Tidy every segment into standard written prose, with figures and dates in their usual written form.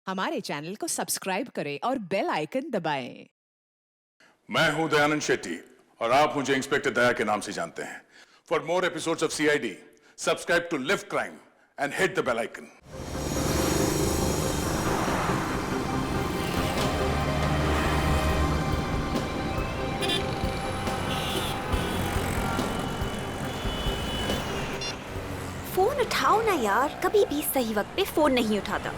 हमारे चैनल को सब्सक्राइब करें और बेल आइकन दबाएं। मैं हूं दयानंद शेट्टी और आप मुझे इंस्पेक्टर दया के नाम से जानते हैं। For more episodes of CID, subscribe to live crime and hit the bell icon. Phone उठाओ ना यार, कभी भी सही वक्त पे फोन नहीं उठाता।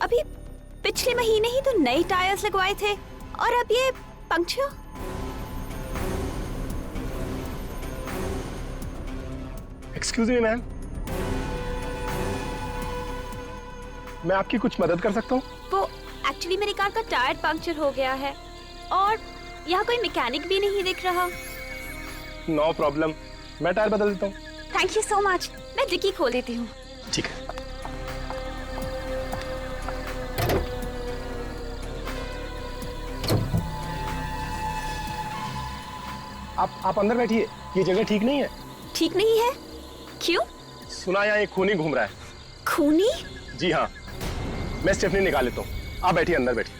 अभी पिछले महीने ही तो नए टायर्स लगवाए थे और अब ये पंक्चर। एक्सक्यूज मी मैम, मैं आपकी कुछ मदद कर सकता हूँ? वो एक्चुअली मेरी कार का टायर पंक्चर हो गया है और यहाँ कोई मैकेनिक भी नहीं दिख रहा। नो प्रॉब्लम, मैं टायर बदल देता हूँ। Thank you so much. मैं डिक्की खोल देती हूँ। ठीक है। आप अंदर बैठिए, ये जगह ठीक नहीं है। ठीक नहीं है? क्यों? सुना यहाँ एक खूनी घूम रहा है। खूनी? जी हाँ, मैं स्टेफनी निकाल लेता हूँ। आप बैठिए, अंदर बैठिए।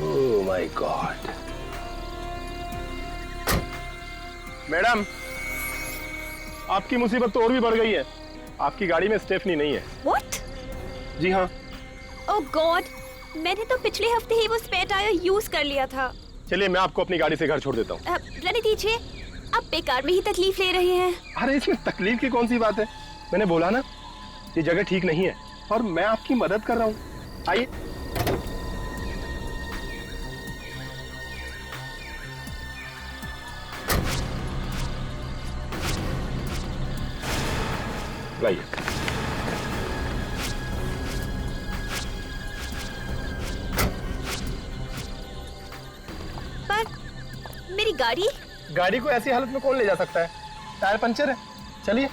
ओह माय गॉड। मैडम, आपकी मुसीबत तो और भी बढ़ गई है। आपकी गाड़ी में स्टेफनी नहीं है। What? जी हाँ। ओह गॉड, मैंने तो पिछले हफ्ते ही वो स्पेयर टायर यूज कर लिया था। चलिए, मैं आपको अपनी गाड़ी से घर छोड़ देता हूँ। रहने दीजिए, आप बेकार में ही तकलीफ ले रहे हैं। अरे इसमें तकलीफ की कौन सी बात है? मैंने बोला ना, ये जगह ठीक नहीं है और मैं आपकी मदद कर रहा हूँ। आइए। लाइए। पर मेरी गाड़ी? गाड़ी को ऐसी हालत में कौन ले जा सकता है? टायर पंचर है। चलिए।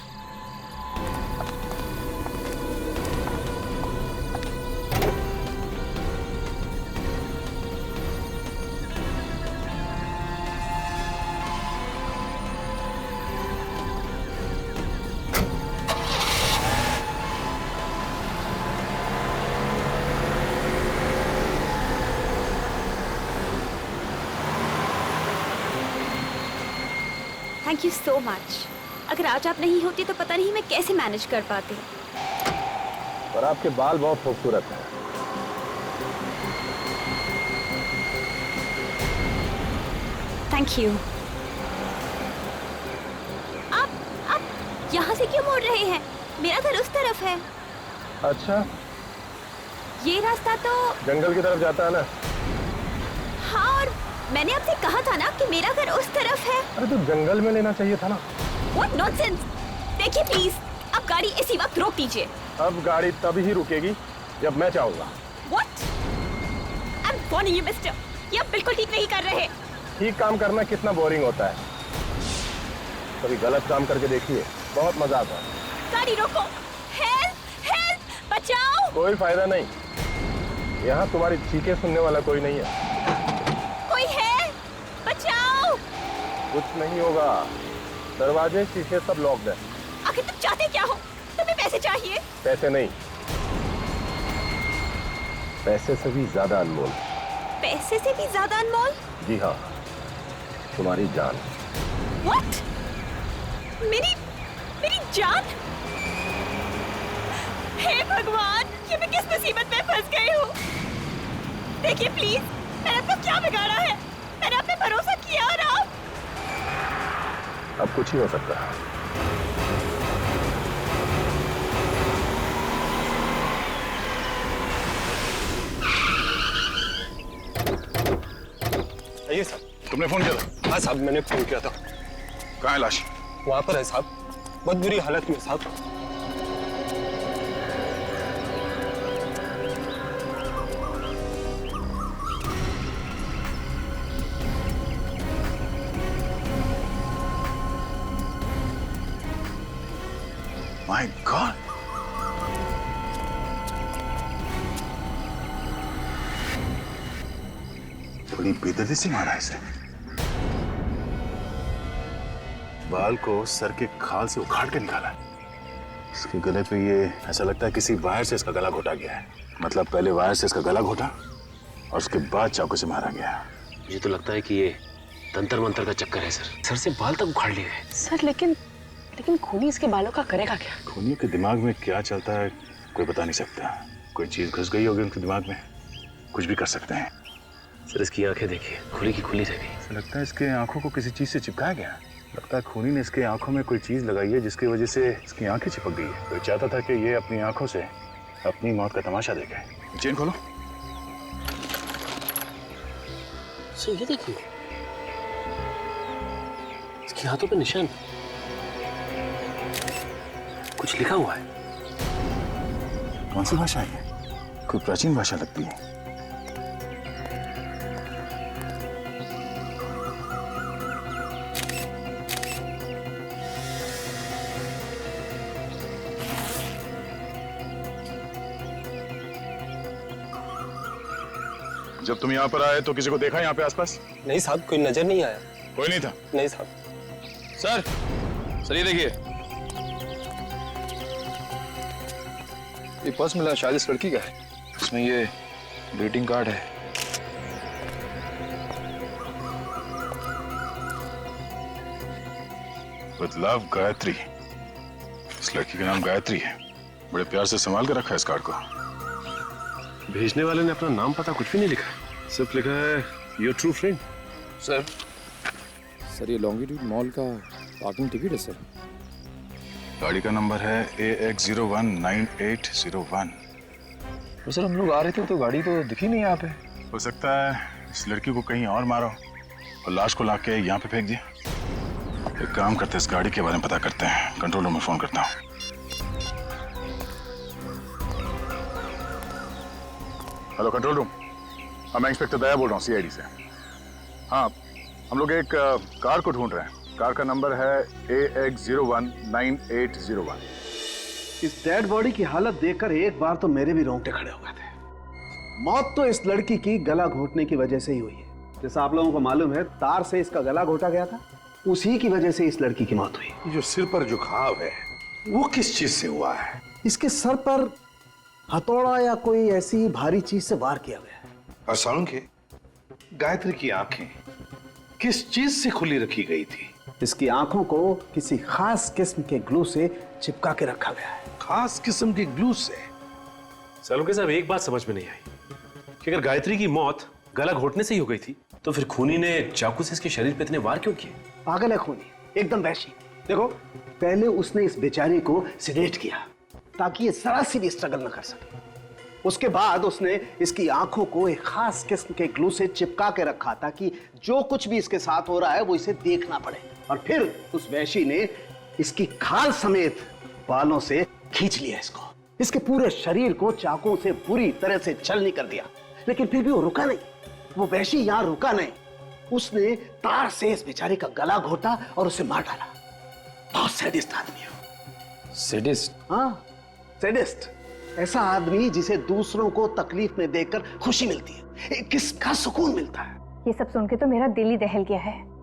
Thank you so much. अगर आज आप नहीं होती तो पता नहीं मैं कैसे मैनेज कर पाती। और आपके बाल बहुत खूबसूरत हैं। Thank you. आप यहाँ से क्यों मुड़ रहे हैं? मेरा घर उस तरफ है। अच्छा, ये रास्ता तो जंगल की तरफ जाता है ना? हाँ, और मैंने आपसे कहा था ना कि मेरा घर उस तरफ है। अरे तो जंगल में लेना चाहिए था ना। What nonsense! देखिए प्लीज, आप गाड़ी इसी वक्त रोक दीजिए। अब गाड़ी तब ही रुकेगी जब मैं चाहूंगा। What? I'm warning you, mister. ये आप बिल्कुल ठीक नहीं कर रहे। ठीक काम करना कितना बोरिंग होता है। कभी गलत काम करके देखिए, बहुत मजा आता है। गाड़ी रोको। हेल्प! हेल्प! बचाओ! कोई फायदा नहीं, यहाँ तुम्हारी चीखें सुनने वाला कोई नहीं है। कोई है? बचाओ! कुछ नहीं होगा, दरवाजे शीशे सब लॉक्ड है। आखिर तुम चाहते क्या हो? तुम्हें पैसे चाहिए? पैसे नहीं, पैसे से भी ज्यादा अनमोल। पैसे से भी ज्यादा अनमोल? जी हाँ, तुम्हारी जान। What? मेरी जान? हे भगवान, मुसीबत में फंस गई हूँ। देखिए प्लीज, मैंने आपको क्या बिगाड़ा है? मैंने आप पे भरोसा किया और आप। अब कुछ ही हो सकता है। आइए साहब। तुमने फोन किया था? हाँ साहब, मैंने फोन किया था। कहाँ है लाश? वहां पर है साहब, बहुत बुरी हालत में साहब। My God! बड़ी बेदर्दी से मारा इसे। बाल को सर के खाल से उखाड़ के निकाला। इसके गले पे ये ऐसा लगता है किसी वायर से इसका गला घोटा गया है। मतलब पहले वायर से इसका गला घोटा और उसके बाद चाकू से मारा गया। मुझे तो लगता है कि ये तंत्र मंत्र का चक्कर है सर। सर से बाल तक उखाड़ लिए गए। सर लेकिन खूनी इसके बालों का करेगा क्या? खूनी के दिमाग में क्या चलता है कोई बता नहीं सकता। कोई चीज घुस गई होगी उनके दिमाग में, कुछ भी कर सकते हैं। सर इसकी आंखें देखिए, खुली की खुली रह गई। ऐसा लगता है इसके आंखों को किसी चीज से चिपकाया गया। लगता है खूनी ने इसके आंखों में कोई चीज लगाई है जिसकी वजह से इसकी आंखें चिपक गई है। कोई चाहता था कि ये अपनी आंखों से अपनी मौत का तमाशा देखे। चेन खोलो। सर ये देखिए, इसके हाथों पे निशान, कुछ लिखा हुआ है। कौन सी भाषा है? कोई प्राचीन भाषा लगती है। जब तुम यहाँ पर आए तो किसी को देखा यहाँ पे आसपास? नहीं साहब, कोई नजर नहीं आया। कोई नहीं था? नहीं साहब। सर ये देखिए, ये पर्स मिला, शायद इस लड़की का है। इसमें ये ग्रीटिंग कार्ड है। With love Gayatri. इस लड़की का नाम गायत्री है। बड़े प्यार से संभाल कर रखा है इस कार्ड को। भेजने वाले ने अपना नाम पता कुछ भी नहीं लिखा, सिर्फ लिखा है योर ट्रू फ्रेंड। सर ये लॉन्गिट्यूड मॉल का पार्किंग टिकट है सर। गाड़ी का नंबर है AX019801। तो सर हम लोग आ रहे थे तो गाड़ी तो दिखी नहीं यहाँ पे। हो सकता है इस लड़की को कहीं और मारो और लाश को लाके यहाँ पे फेंक दिया। एक काम करते हैं, इस गाड़ी के बारे में पता करते हैं। कंट्रोल रूम में फोन करता हूँ। हेलो कंट्रोल रूम, मैं इंस्पेक्टर दया बोल रहा हूँ CID से। हाँ, हम लोग एक कार को ढूंढ रहे हैं। कार का नंबर है AX019801। इस डेड बॉडी की हालत देखकर एक बार तो मेरे भी रोंगटे खड़े हो गए थे। मौत तो इस लड़की की गला घोटने की वजह से ही हुई है। जैसा आप लोगों को मालूम है, तार से इसका गला घोटा गया था, उसी की वजह से इस लड़की की मौत हुई। जो सिर पर जो घाव है वो किस चीज से हुआ है? इसके सर पर हथौड़ा या कोई ऐसी भारी चीज से वार किया गया है। और सालुंखे, गायत्री की आंखें किस चीज से खुली रखी गई थी? इसकी आंखों को किसी खास किस्म के ग्लू से चिपका के रखा गया है। खास किस्म के ग्लू से? सालुंखे साहब एक बात समझ में नहीं आई कि अगर गायत्री की मौत गला घोटने से ही हो गई थी तो फिर खूनी ने चाकू से इसके शरीर पे इतने वार क्यों किए? पागल है खूनी, एकदम वैशी। देखो, पहले उसने इस बेचारी को सिडेट किया ताकि ये जरा सी भी स्ट्रगल न कर सके। उसके बाद उसने इसकी आंखों को एक खास किस्म के ग्लू से चिपका के रखा ताकि जो कुछ भी इसके साथ हो रहा है वो इसे देखना पड़े। और फिर उस वैशी ने इसकी खाल समेत बालों से खींच लिया इसको। इसके पूरे शरीर को चाकू से बुरी तरह से छलनी कर दिया। लेकिन फिर भी वो रुका नहीं। वो वैशी यहां रुका नहीं, उसने तार से इस बेचारे का गला घोटा और उसे मार डाला। बहुत सैडिस्ट आदमी है। सैडिस्ट? हाँ, सैडिस्ट। ऐसा आदमी जिसे दूसरों को तकलीफ में देखकर खुशी मिलती है, किसका सुकून मिलता है। ये सब सुन के तो मेरा दिल ही दहल गया है।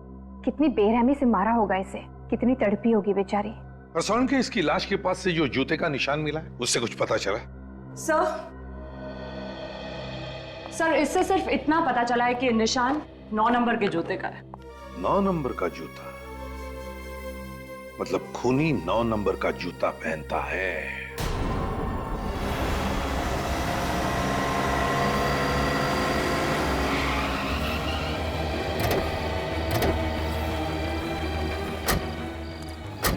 कितनी बेरहमी से मारा होगा इसे, कितनी तड़पी होगी बेचारी। और सालुंखे, इसकी लाश के पास से जो जूते का निशान मिला है उससे कुछ पता चला? सर इससे सिर्फ इतना पता चला है कि निशान 9 नंबर के जूते का है। 9 नंबर का जूता? मतलब खूनी 9 नंबर का जूता पहनता है।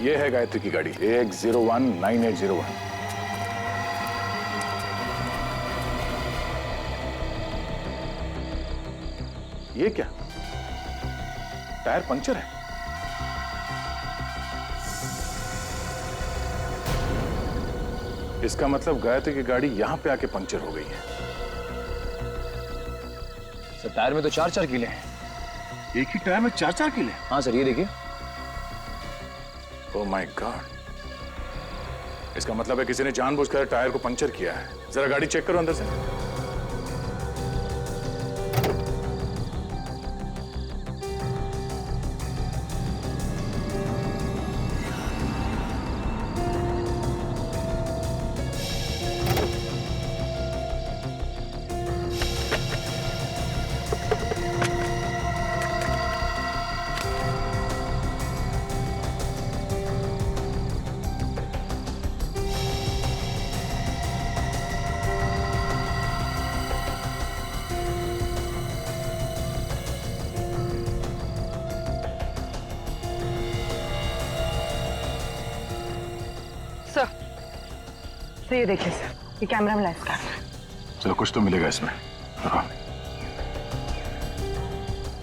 ये है गायत्री की गाड़ी 1019801। ये क्या, टायर पंक्चर है? इसका मतलब गायत्री की गाड़ी यहां पे आके पंक्चर हो गई है। सर टायर में तो 4-4 कीले हैं। एक ही टायर में 4-4 कीले? हाँ सर, ये देखिए। ओह माय गॉड, इसका मतलब है किसी ने जानबूझकर टायर को पंक्चर किया है। जरा गाड़ी चेक करो अंदर से। सर ये देखिए सर, ये कैमरा मिला इसका। चलो कुछ तो मिलेगा इसमें।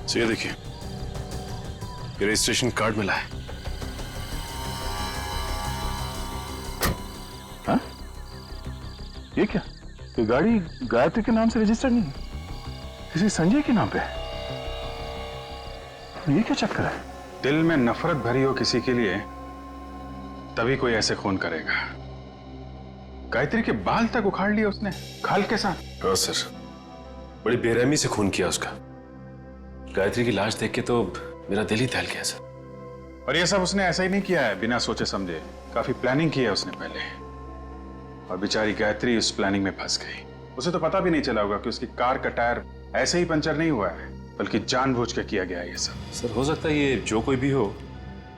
तो ये देखिए, ये रजिस्ट्रेशन कार्ड मिला है। हाँ? ये क्या, ये गाड़ी गायत्री के नाम से रजिस्टर्ड नहीं है, किसी संजय के नाम पे है। ये क्या चक्कर है? दिल में नफरत भरी हो किसी के लिए तभी कोई ऐसे खून करेगा। गायत्री के बाल तक उखाड़ लिए उसने खाल के साथ। हाँ सर, बड़ी बेरहमी से खून किया उसका। गायत्री की लाश देख के तो मेरा दिल ही दहल गया सर। और ये सब उसने ऐसा ही नहीं किया है बिना सोचे समझे, काफी प्लानिंग की है उसने पहले। और बेचारी गायत्री उस प्लानिंग में फंस गई। उसे तो पता भी नहीं चला होगा कि उसकी कार का टायर ऐसे ही पंचर नहीं हुआ है, बल्कि जानबूझ के किया गया है ये सब। सर हो सकता है ये जो कोई भी हो,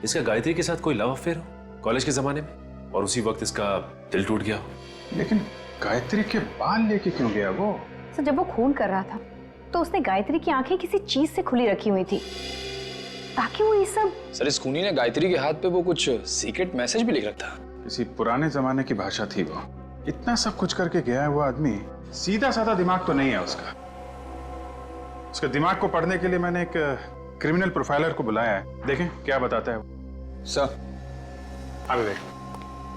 इसका गायत्री के साथ कोई लव अफेयर हो कॉलेज के जमाने में, और उसी वक्त इसका दिल टूट गया हो। लेकिन गायत्री के बाल लेके क्यों गया वो? सर जब वो खून कर रहा था तो उसने गायत्री की आंखें किसी चीज से खुली रखी हुई थी ताकि वो ये सब। सर इस खूनी ने गायत्री के हाथ पे वो कुछ सीक्रेट मैसेज भी लिख रखा था। किसी पुराने जमाने की भाषा थी वो। इतना सब कुछ करके गया हुआ आदमी सीधा साधा दिमाग तो नहीं है उसका। उसके दिमाग को पढ़ने के लिए मैंने एक क्रिमिनल प्रोफाइलर को बुलाया है, देखें क्या बताता है वो। सर अभी देख,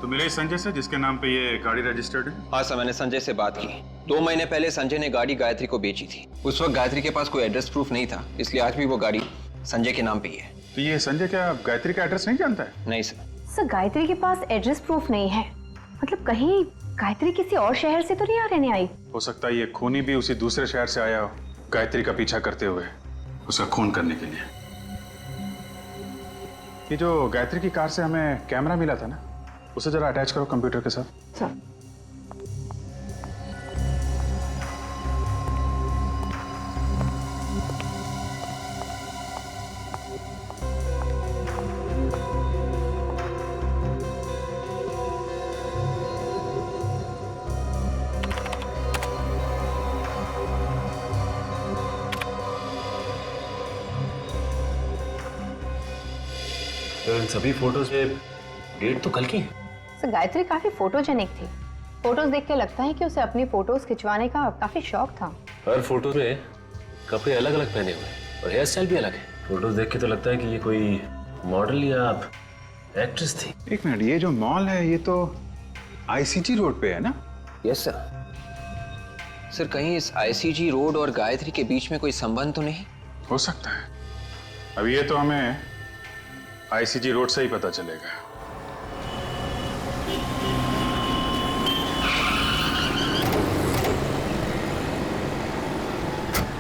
तो मिले संजय से जिसके नाम पे ये गाड़ी रजिस्टर्ड है? हाँ सर, मैंने संजय से बात की। 2 महीने पहले संजय ने गाड़ी गायत्री को बेची थी। उस वक्त गायत्री के पास कोई एड्रेस प्रूफ नहीं था, इसलिए आज भी वो गाड़ी संजय के नाम पे ही है। तो ये संजय क्या गायत्री का एड्रेस नहीं जानता है? नहीं सर। सर गायत्री के पास एड्रेस प्रूफ नहीं है, मतलब कहीं गायत्री किसी और शहर से तो नहीं आ रहने आई? हो सकता है ये खूनी भी उसी दूसरे शहर से आया हो, गायत्री का पीछा करते हुए उसका खून करने के लिए। ये जो गायत्री की कार से हमें कैमरा मिला था ना, उसे जरा अटैच करो कंप्यूटर के साथ। सर इन सभी फोटोज में डेट तो कल की है। सर गायत्री काफी फोटोजेनिक थी। फोटोज देख के लगता है कि उसे अपनी फोटोज खिंचवाने का काफी शौक था। हर फोटो में कपड़े अलग अलग पहने हुए हैं और हेयर स्टाइल भी अलग है। फोटोज देख के तो लगता है कि ये कोई मॉडल या एक्ट्रेस थी। एक मिनट, ये जो मॉल है ये तो आईसीजी रोड पे है ना? Yes sir. सर कहीं इस आईसीजी रोड और गायत्री के बीच में कोई संबंध तो नहीं? हो सकता है। अब ये तो हमें आईसीजी रोड से ही पता चलेगा।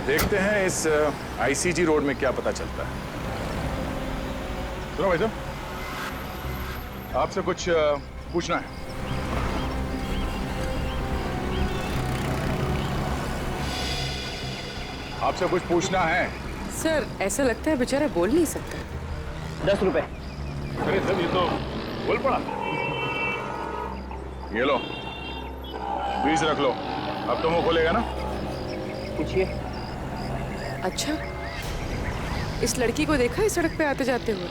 देखते हैं इस आईसीजी रोड में क्या पता चलता है। सुनो भाई साहब, आपसे कुछ पूछना है। आपसे कुछ पूछना है। सर ऐसा लगता है बेचारा बोल नहीं सकता। 10 रुपए। अरे सर ये तो बोल पड़ा। ये लो 20 रख लो। अब तो मुंह खोलेगा ना? पूछिए। अच्छा, इस लड़की को देखा है सड़क पे आते जाते हुए?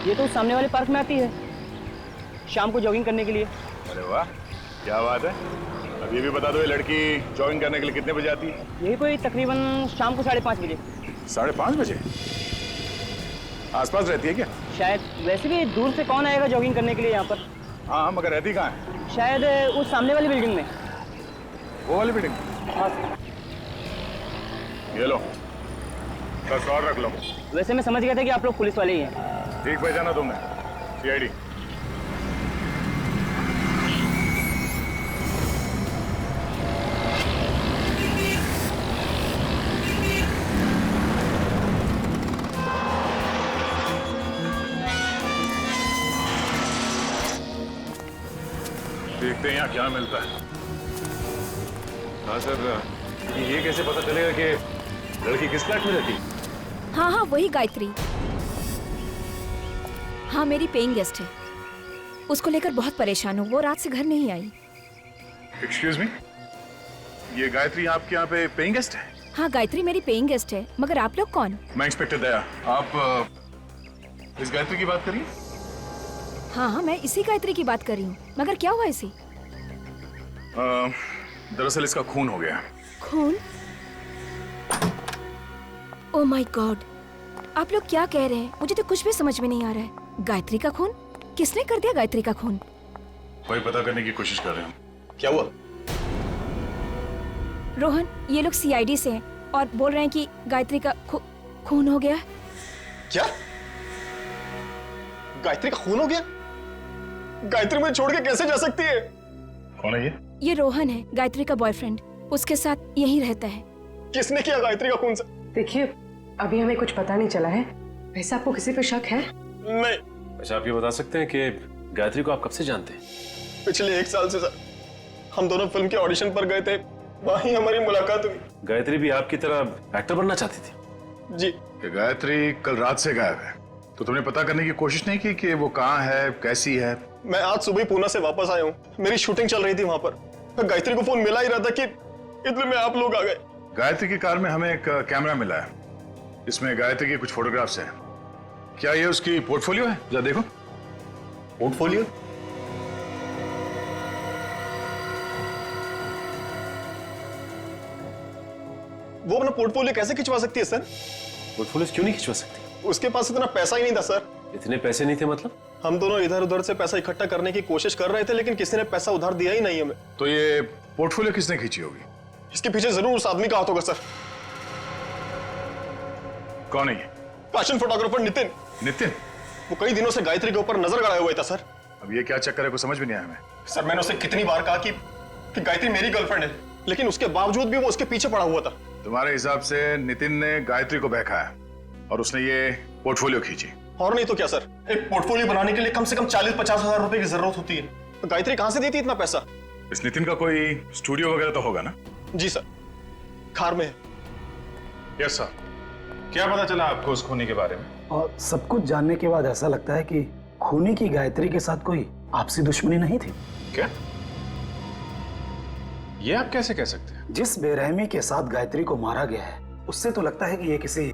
ये तो सामने वाले पार्क में आती है। शाम को जॉगिंग करने के लिए। अरे वाह, क्या बात है। अब ये भी बता दो, ये लड़की जॉगिंग करने के लिए कितने बजे आती है? यही कोई तकरीबन शाम को 5:30 बजे। 5:30 बजे? आसपास रहती है क्या? शायद, वैसे भी दूर से कौन आएगा जॉगिंग करने के लिए यहाँ पर। हाँ, मगर रहती कहाँ है? शायद उस सामने वाली बिल्डिंग में। वो वाली बिल्डिंग? हाँ। ये लो, बस और रख लो। वैसे मैं समझ गया था कि आप लोग पुलिस वाले ही हैं। ठीक पहचाना तुमने, CID। देखते हैं यहाँ क्या मिलता है। हाँ सर, ये कैसे पता चलेगा कि लड़की किस फ्लैट में रहती? हाँ हाँ, वही गायत्री। हाँ, मेरी पेइंग गेस्ट है। उसको लेकर बहुत परेशान हूँ, वो रात से घर नहीं आई। एक्सक्यूज मी, ये गायत्री आपके यहाँ पे पेइंग गेस्ट है? हाँ, गायत्री मेरी पेइंग गेस्ट है, मगर आप लोग कौन? मैं इंस्पेक्टर दया। आप इस गायत्री की बात करिए? हाँ हाँ, मैं इसी गायत्री की बात कर रही हूँ, मगर क्या हुआ इसी? दरअसल इसका खून हो गया। खून? ओह माय गॉड, आप लोग क्या कह रहे हैं? मुझे तो कुछ भी समझ में नहीं आ रहा है। गायत्री का खून? किसने कर दिया गायत्री का खून? वही पता करने की कोशिश कर रहे हैं। क्या हुआ? रोहन, ये लोग CID से हैं और बोल रहे हैं कि गायत्री का खून हो गया। क्या? गायत्री का खून हो गया? गायत्री मुझे छोड़ के कैसे जा सकती है? कौन है ये? ये रोहन है, गायत्री का बॉयफ्रेंड। उसके साथ यहीं रहता है। किसने किया गायत्री का खून? देखिए, अभी हमें कुछ पता नहीं चला है। वैसे आपको किसी पे शक है? नहीं। अच्छा, आप ये बता सकते हैं कि गायत्री को आप कब से जानते हैं? पिछले 1 साल से सर। हम दोनों फिल्म के ऑडिशन पर गए थे, वहीं हमारी मुलाकात हुई। गायत्री भी आपकी तरह एक्टर बनना चाहती थी? जी। कि गायत्री कल रात से गायब है, तो तुमने पता करने की कोशिश नहीं की कि वो कहाँ है, कैसी है? मैं आज सुबह पूना से वापस आया हूँ, मेरी शूटिंग चल रही थी वहां पर। गायत्री को फोन मिला ही रहा था कि इतने में आप लोग आ गए। गायत्री की कार में हमें एक कैमरा मिला है, इसमें गायत्री की कुछ फोटोग्राफ्स हैं। क्या ये उसकी पोर्टफोलियो है? जरा देखो। पोर्टफोलियो? वो अपना पोर्टफोलियो कैसे खिंचवा सकती है सर? पोर्टफोलियो क्यों नहीं खिंचवा सकती? उसके पास इतना पैसा ही नहीं था सर। इतने पैसे नहीं थे मतलब? हम दोनों इधर उधर से पैसा इकट्ठा करने की कोशिश कर रहे थे, लेकिन किसी ने पैसा उधार दिया ही नहीं हमें। तो ये पोर्टफोलियो किसने खींची होगी? इसके पीछे जरूर उस आदमी का हाथ होगा सर। कौन है ये? Fashion photographer Nitin. नितिन? वो कई दिनों से गायत्री के ऊपर नजर गड़ाया हुआ था सर। अब ये क्या चक्कर है, कुछ समझ भी नहीं आया हमें। सर, मैंने उसे कितनी बार कहा कि गायत्री मेरी गर्लफ्रेंड है, लेकिन उसके बावजूद भी वो उसके पीछे पड़ा हुआ था। तुम्हारे हिसाब से नितिन ने गायत्री को बहकाया और उसने ये पोर्टफोलियो खींची? और नहीं तो क्या सर, एक पोर्टफोलियो बनाने के लिए कम से कम 40-50 हजार रुपए की जरूरत होती है। तो गायत्री कहां से देती इतना पैसा? इस नितिन का कोई स्टूडियो वगैरह तो होगा ना? जी सर, खार में है। Yes sir. क्या पता चला आपको उस खूनी के बारे में? और सब कुछ जानने के बाद ऐसा लगता है कि खूनी की गायत्री के साथ कोई आपसी दुश्मनी नहीं थी। क्या? ये आप कैसे कह सकते हैं? जिस बेरहमी के साथ गायत्री को मारा गया है, उससे तो लगता है कि ये किसी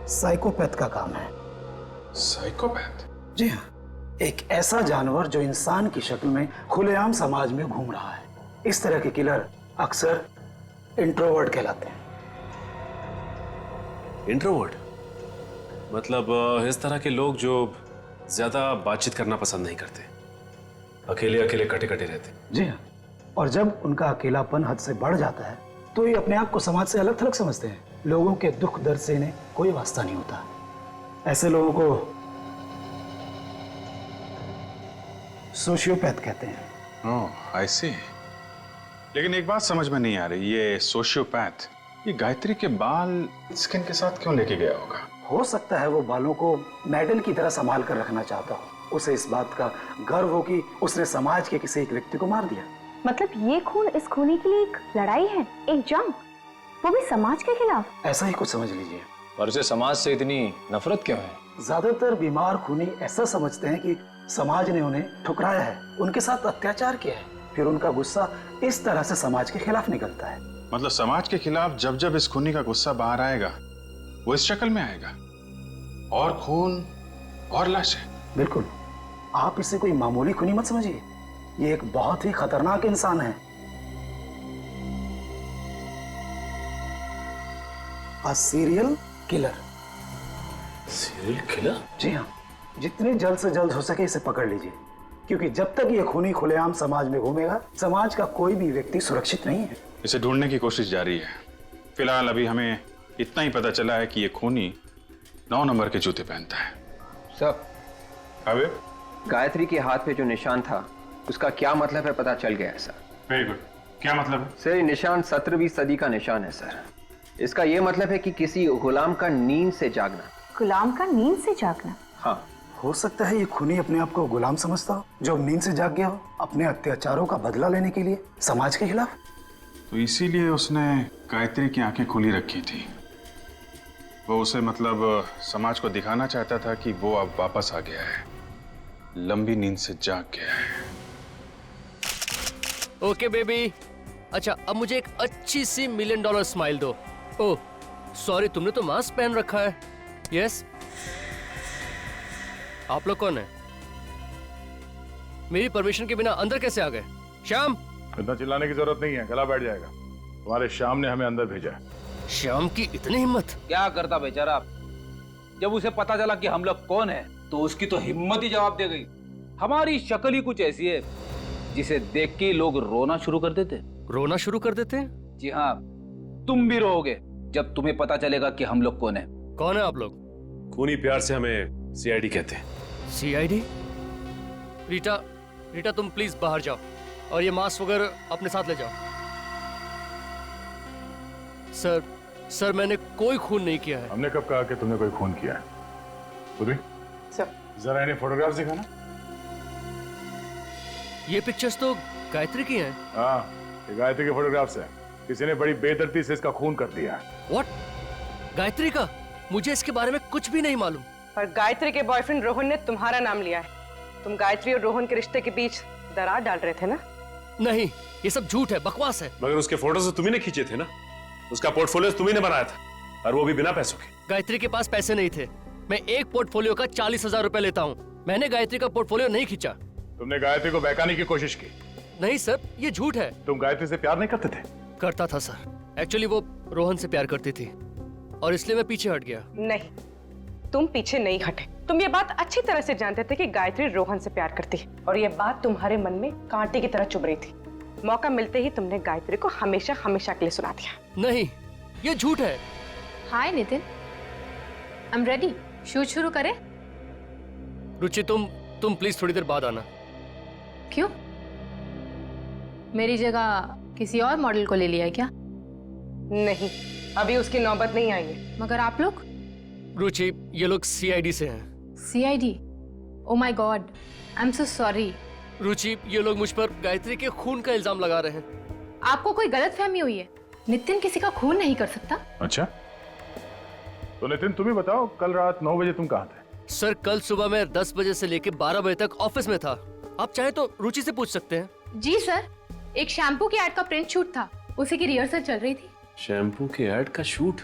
साइकोपैथ का काम है। साइकोपैथ? जी हाँ, एक ऐसा जानवर जो इंसान की शक्ल में खुलेआम समाज में घूम रहा है। इस तरह के किलर अक्सर इंट्रोवर्ट कहलाते हैं। इंट्रोवर्ट मतलब इस तरह के लोग जो ज्यादा बातचीत करना पसंद नहीं करते, अकेले अकेले कटे कटे रहते। जी हाँ, और जब उनका अकेलापन हद से बढ़ जाता है तो ये अपने आप को समाज से अलग थलग समझते हैं। लोगों के दुख दर्द से इन्हें कोई वास्ता नहीं होता। ऐसे लोगों को सोशियोपैथ कहते हैं। ओह, आई सी। लेकिन एक बात समझ में नहीं आ रही, ये सोशियोपैथ ये गायत्री के बाल स्किन के साथ क्यों लेके गया होगा? हो सकता है वो बालों को मेडल की तरह संभाल कर रखना चाहता हो। उसे इस बात का गर्व हो कि उसने समाज के किसी एक व्यक्ति को मार दिया। मतलब ये खून इस खूनी के लिए एक लड़ाई है, एक जंग, वो भी समाज के खिलाफ। ऐसा ही कुछ समझ लीजिए। पर उसे समाज से इतनी नफरत क्यों है? ज्यादातर बीमार खूनी ऐसा समझते हैं कि समाज ने उन्हें ठुकराया है, उनके साथ अत्याचार किया है, फिर उनका गुस्सा इस तरह से समाज के खिलाफ निकलता है। मतलब समाज के खिलाफ जब जब इस खूनी का गुस्सा बाहर आएगा वो इस शक्ल में आएगा, और खून और लाश है? बिल्कुल, आप इसे कोई मामूली खूनी मत समझिए। ये एक बहुत ही खतरनाक इंसान है। Serial killer. Serial killer? जी हाँ, जितने जल्द से जल्द हो सके इसे पकड़ लीजिए, क्योंकि जब तक ये खूनी खुलेआम समाज में घूमेगा, समाज का कोई भी व्यक्ति सुरक्षित नहीं है। इसे ढूंढने की कोशिश जारी है। फिलहाल अभी हमें इतना ही पता चला है कि ये खूनी 9 नंबर के जूते पहनता है। सर, अबे गायत्री के हाथ पे जो निशान था उसका क्या मतलब है पता चल गया है सर। Very good. क्या मतलब है? सर, ये निशान 17वीं सदी का निशान है सर। इसका ये मतलब है कि किसी गुलाम का नींद से जागना। गुलाम का नींद से जागना? हाँ। हो सकता है ये खूनी अपने आप को गुलाम समझता हो, जो नींद से जाग गया हो अपने अत्याचारों का बदला लेने के लिए समाज के खिलाफ। तो इसीलिए उसने गायत्री की आंखें खुली रखी थी। वो उसे मतलब समाज को दिखाना चाहता था कि वो अब वापस आ गया है, लंबी नींद से जाग गया है। Okay baby. अच्छा, अब मुझे एक अच्छी सी $1 मिलियन स्माइल दो। ओह सॉरी, तुमने तो मास्क पहन रखा है। यस। आप लोग कौन है? मेरी परमिशन के बिना अंदर कैसे आ गए? श्याम। इतना चिल्लाने की जरूरत नहीं है, गला बैठ जाएगा। तुम्हारे श्याम ने हमें अंदर भेजा है। श्याम की इतनी हिम्मत? क्या करता बेचारा, जब उसे पता चला कि हम लोग कौन है तो उसकी तो हिम्मत ही जवाब दे गई। हमारी शक्ल ही कुछ ऐसी है जिसे देख के लोग रोना शुरू कर देते। रोना शुरू कर देते? जी हाँ, तुम भी रोओगे जब तुम्हें पता चलेगा कि हम लोग कौन है। कौन है आप लोग? खूनी प्यार से हमें सीआईडी कहते हैं। सीआईडी? रीटा, रीटा तुम प्लीज बाहर जाओ और ये मास्क वगैरह अपने साथ ले जाओ। सर, मैंने कोई खून नहीं किया है। हमने कब कहा कि तुमने कोई खून किया है? बुद्धि, जरा इन्हें फोटोग्राफ दिखाना। ये पिक्चर्स तो गायत्री की हैं। हाँ, ये गायत्री के फोटोग्राफ्स हैं। किसी ने बड़ी बेदर्दी से इसका खून कर दिया। What? गायत्री का? मुझे इसके बारे में कुछ भी नहीं मालूम। पर गायत्री के बॉयफ्रेंड रोहन ने तुम्हारा नाम लिया है। तुम गायत्री और रोहन के रिश्ते के बीच दरार डाल रहे थे ना? नहीं, ये सब झूठ है, बकवास है। मगर उसके फोटोज तो तुम्ही ने खींचे थे ना? उसका पोर्टफोलियो तुम्ही ने बनाया था, और वो भी बिना पैसों के। गायत्री के पास पैसे नहीं थे। मैं एक पोर्टफोलियो का 40,000 रुपए लेता हूँ। मैंने गायत्री का पोर्टफोलियो नहीं खींचा। तुमने गायत्री को बहकाने की कोशिश की? नहीं सर, ये झूठ है। तुम गायत्री से प्यार नहीं करते थे? करता था सर। एक्चुअली वो रोहन से प्यार करती थी और इसलिए मैं पीछे हट गया। नहीं, तुम पीछे नहीं हटे। तुम ये बात अच्छी तरह से जानते थे कि गायत्री रोहन से प्यार करती है, और ये बात तुम्हारे मन में कांटे की तरह चुभ रही थी। मौका मिलते ही तुमने गायत्री को हमेशा हमेशा के लिए सुना दिया। नहीं, ये झूठ है। Hi Nitin, I am ready. Shoot शुरू करें? रुचि, तुम प्लीज थोड़ी देर बाद आना। क्यों? मेरी जगह किसी और मॉडल को ले लिया है क्या? नहीं, अभी उसकी नौबत नहीं आई है। मगर आप लोग? रुचि, ये लोग सीआईडी से हैं। CID? Oh my god, I am so sorry. Ruchi, ये लोग मुझ पर गायत्री के खून का इल्जाम लगा रहे हैं। आपको कोई गलतफहमी हुई है। नितिन किसी का खून नहीं कर सकता। अच्छा, तो नितिन तुम ही बताओ, कल रात 9 बजे तुम कहाँ थे? सर, कल सुबह मैं 10 बजे से लेकर 12 बजे तक ऑफिस में था। आप चाहे तो रुचि से पूछ सकते हैं। जी सर, एक शैम्पू की ऐड का प्रिंट शूट था, उसी की रिहर्सल चल रही थी। शैम्पू के ऐड का शूट?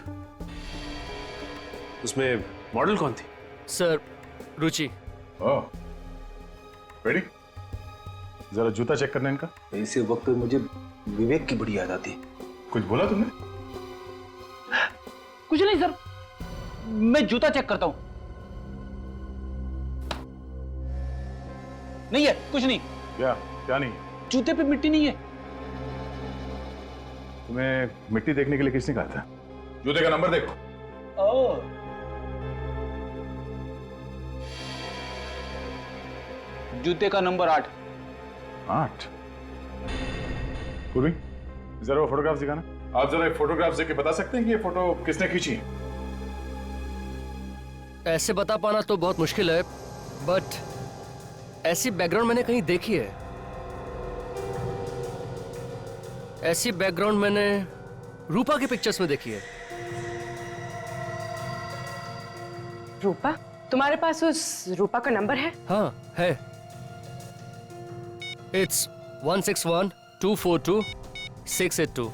उसमें मॉडल कौन थी? सर, रुचि। ओह, रेडी? जरा जूता चेक करना इनका। ऐसे वक्त पे मुझे विवेक की बड़ी याद आती। कुछ बोला तुमने? कुछ नहीं सर, मैं जूता चेक करता हूं। नहीं है, कुछ नहीं। क्या नहीं? जूते पे मिट्टी नहीं है। तुम्हें मिट्टी देखने के लिए किसने कहा था? जूते का नंबर देखो। जूते का नंबर 8। 8? पूर्वी, जरा वो फोटोग्राफ दिखाना। आप जरा एक फोटोग्राफ देख के बता सकते हैं कि ये फोटो किसने खींची? ऐसे बता पाना तो बहुत मुश्किल है, बट ऐसी बैकग्राउंड मैंने कहीं देखी है। ऐसी बैकग्राउंड मैंने रूपा के पिक्चर्स में देखी है। रूपा? तुम्हारे पास उस रूपा का नंबर है? हाँ, है। It's 161-242-682।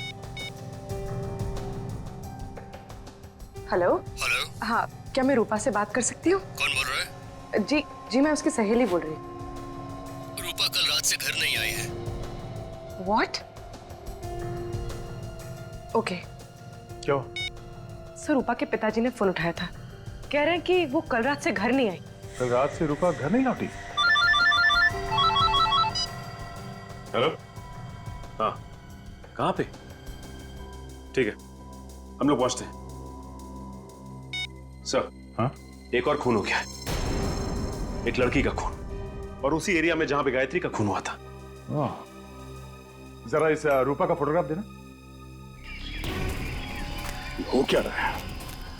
हेलो? हेलो। हाँ, क्या मैं रूपा से बात कर सकती हूँ? कौन बोल रहा है? जी जी, मैं उसकी सहेली बोल रही हूँ। रूपा कल रात से घर नहीं आई है। What? ओके। क्यों? सर, रूपा के पिताजी ने फोन उठाया था, कह रहे हैं कि वो कल रात से घर नहीं आई। कल रात से रूपा घर नहीं लौटी? हेलो, हाँ, कहाँ पे? ठीक है, हम लोग पहुंचते हैं। सर, हाँ? एक और खून हो गया है, एक लड़की का खून, और उसी एरिया में जहां पे गायत्री का खून हुआ था। जरा इस रूपा का फोटोग्राफ देना। हो क्या रहा है?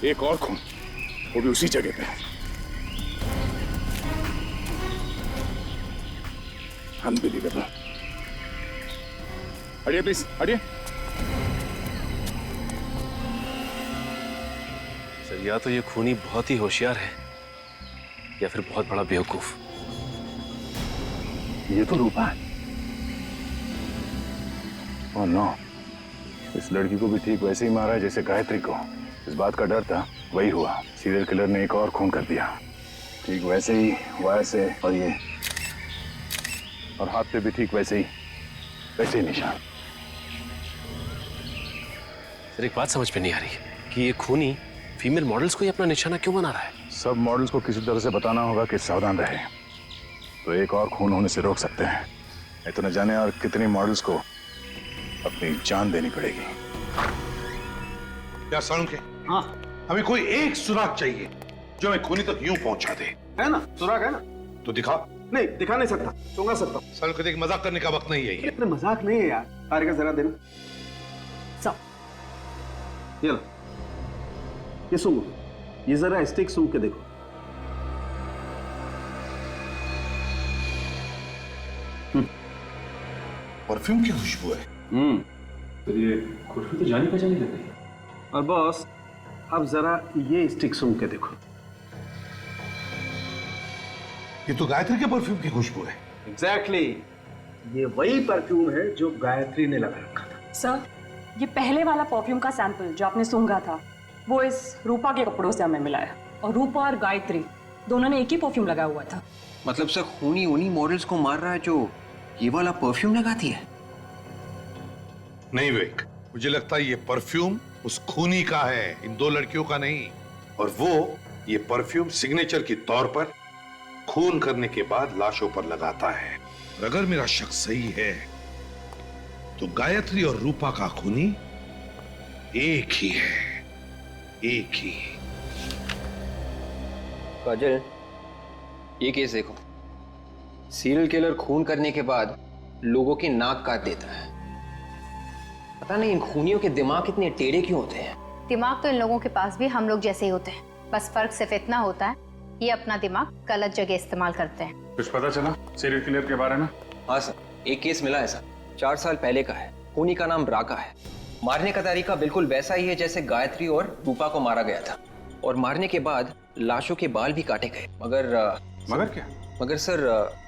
एक और खून, वो भी उसी जगह पे। अनबिलीवेबल। हटिए प्लीज, हटिए। सर, या तो ये खूनी बहुत ही होशियार है या फिर बहुत बड़ा बेवकूफ। ये तो रूपा है। ओह नो, इस लड़की को भी ठीक वैसे ही मारा है जैसे गायत्री को। इस बात का डर था, वही हुआ। सीरियल किलर ने एक और खून कर दिया, ठीक वैसे ही वायर से, और ये और हाथ पे भी ठीक वैसे ही निशान। सर, एक बात समझ में नहीं आ रही कि ये खूनी फीमेल मॉडल्स को ही अपना निशाना क्यों बना रहा है? सब मॉडल्स को किसी तरह से बताना होगा कि सावधान रहे, तो एक और खून होने से रोक सकते हैं। नहीं तो न जाने और कितनी मॉडल्स को अपनी जान देनी पड़ेगी। क्या सालुंखे? हाँ, हमें कोई एक सुराग चाहिए जो हमें खूनी तक यूं पहुंचा दे। है ना, सुराग है ना? तो दिखा। नहीं, दिखा नहीं सकता, सुंगा सकता हूँ। सालुंखे, देख, मजाक करने का वक्त नहीं है ये। इतना मजाक नहीं है यार। तारिका जरा देना। ये लो, ये सूंघो, ये जरा स्टिक सूंघ के देखो। परफ्यूम की खुशबू है। तो ये खुशबू तो जानी पहचानी लग रही है। और बॉस, अब जरा ये स्टिक सूंघ के देखो। ये तो गायत्री के परफ्यूम की खुशबू है। एग्जैक्टली, ये वही परफ्यूम है जो गायत्री ने लगा रखा था। सर, ये पहले वाला परफ्यूम का सैंपल जो आपने सूंघा था, वो इस रूपा के कपड़ों से हमें मिला है। और रूपा और गायत्री दोनों ने एक ही परफ्यूम लगाया हुआ था। मतलब सर, खूनी उन्हीं मॉडल्स को मार रहा है जो ये वाला परफ्यूम लगाती है? नहीं विवेक, मुझे लगता है ये परफ्यूम उस खूनी का है, इन दो लड़कियों का नहीं। और वो ये परफ्यूम सिग्नेचर के तौर पर खून करने के बाद लाशों पर लगाता है। और अगर मेरा शक सही है तो गायत्री और रूपा का खूनी एक ही है, एक ही। काजल, ये केस देखो। सीरियल किलर खून करने के बाद लोगों की नाक काट देता है। पता नहीं इन खूनियों के दिमाग कितने टेढ़े क्यों होते हैं। दिमाग तो इन लोगों के पास भी हम लोग जैसे ही होते हैं, बस फर्क सिर्फ इतना होता है, ये अपना दिमाग गलत जगह इस्तेमाल करते हैं। कुछ पता चला सीरियल किलर के बारे में? हाँ सर, एक केस मिला है सर, 4 साल पहले का है। खूनी का नाम राका है। मारने का तरीका बिल्कुल वैसा ही है जैसे गायत्री और रूपा को मारा गया था। और मारने के बाद लाशों के बाल भी काटे गए। मगर क्या? मगर सर,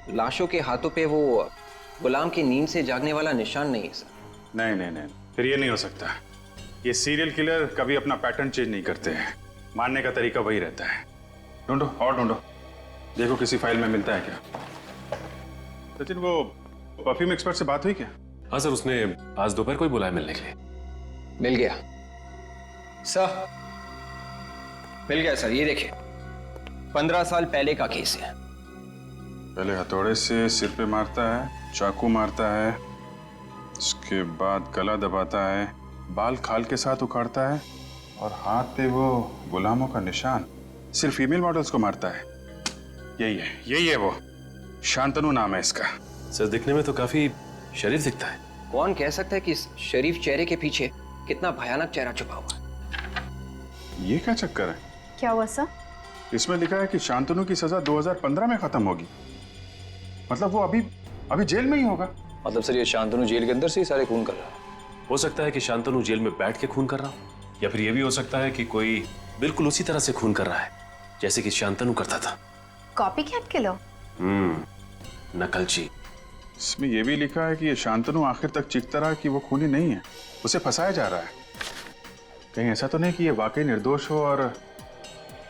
लाशों के हाथों पे वो गुलाम की नींद से जागने वाला निशान नहीं है सर। नहीं नहीं नहीं, फिर ये नहीं हो सकता। ये सीरियल किलर कभी अपना पैटर्न चेंज नहीं करते हैं। मारने का तरीका वही रहता है। ढूंढो और ढूंढो, देखो किसी फाइल में मिलता है क्या। सचिन, वो परफ्यूम एक्सपर्ट से बात हुई क्या? हाँ सर, उसने आज दोपहर को ही बुलाया मिलने के लिए। मिल गया सर, मिल गया सर। ये देखिए, 15 साल पहले का केस है। पहले हथौड़े से सिर पे मारता है, चाकू मारता है, उसके बाद गला दबाता है, बाल खाल के साथ उखाड़ता है, और हाथ पे वो गुलामों का निशान। सिर्फ फीमेल मॉडल्स को मारता है। यही है वो। शांतनु नाम है इसका। सर, दिखने में तो काफी शरीफ दिखता है। कौन कह सकता है कि इस शरीफ चेहरे के पीछे कितना भयानक चेहरा छुपा हुआ है। ये क्या चक्कर है? क्या हुआ सर? इसमें लिखा है कि शांतनु की सजा 2015 में खत्म होगी। मतलब वो अभी जेल में ही होगा। मतलब सर, ये शांतनु जेल के अंदर से ही सारे खून कर रहा है? हो सकता है कि शांतनु जेल में बैठ के खून कर रहा हो, या फिर यह भी हो सकता है कि कोई बिल्कुल उसी तरह से खून कर रहा है जैसे कि शांतनु करता था। Copy cat killer? नकलची। इसमें यह भी लिखा है कि ये शांतनु आखिर तक चीखता रहा कि वो खूनी नहीं है, उसे फंसाया जा रहा है। कहीं ऐसा तो नहीं कि ये वाकई निर्दोष हो और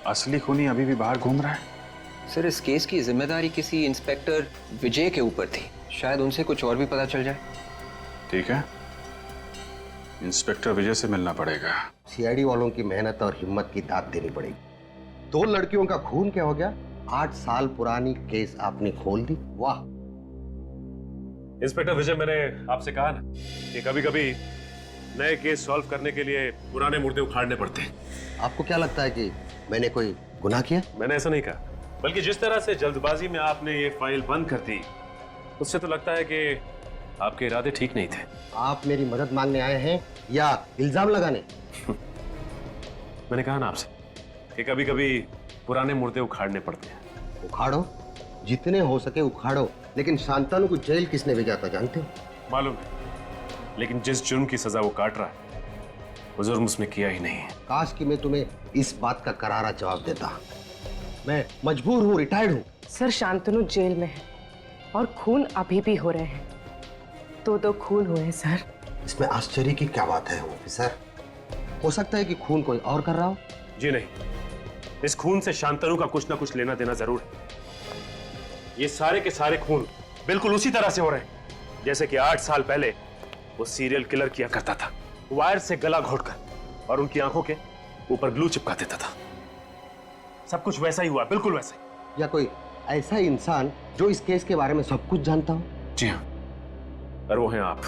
असली खूनी अभी भी बाहर घूम रहा है? सर इस केस की जिम्मेदारी किसी इंस्पेक्टर विजय के ऊपर थी, शायद उनसे कुछ और भी पता चल जाए। ठीक है, इंस्पेक्टर विजय से मिलना पड़ेगा। सीआईडी वालों की मेहनत और हिम्मत की दाद देनी पड़ेगी। 2 लड़कियों का खून क्या हो गया? 8 साल पुरानी केस आपने खोल दी। वाह इंस्पेक्टर विजय, मैंने आपसे कहा ना कि कभी कभी नए केस सॉल्व करने के लिए पुराने मुर्दे उखाड़ने पड़ते हैं। आपको क्या लगता है कि मैंने कोई गुनाह किया? मैंने ऐसा नहीं कहा, बल्कि जिस तरह से जल्दबाजी में आपने ये फाइल बंद कर दी, उससे तो लगता है कि आपके इरादे ठीक नहीं थे। आप मेरी मदद मांगने आए हैं या इल्जाम लगाने? मैंने कहा ना आपसे कि कभी कभी पुराने मुर्दे उखाड़ने पड़ते हैं। उखाड़ो, जितने हो सके उखाड़ो, लेकिन शांतनु को जेल किसने भेजा था जानते हो? मालूम है, लेकिन जिस जुर्म की सजा वो काट रहा है वो जुर्म उसने किया ही नहीं है। काश कि मैं तुम्हें इस बात का करारा जवाब देता। मैं मजबूर हूँ, रिटायर्ड हूँ। सर शांतनु जेल में है और खून अभी भी हो रहे हैं। 2 खून हुए हैं सर। इसमें आश्चर्य की क्या बात है ऑफिसर? हो सकता है कि खून कोई और कर रहा हो। जी नहीं, इस खून से शांतनु का कुछ ना कुछ लेना देना जरूर है। ये सारे के सारे खून बिल्कुल उसी तरह से हो रहे हैं जैसे कि 8 साल पहले वो सीरियल किलर किया करता था, वायर से गला घोटकर और उनकी आंखों के ऊपर ग्लू चिपका देता था। सब कुछ वैसा ही हुआ, बिल्कुल वैसा ही। या कोई ऐसा इंसान जो इस केस के बारे में सब कुछ जानता हो? जी हाँ, और वो हैं आप।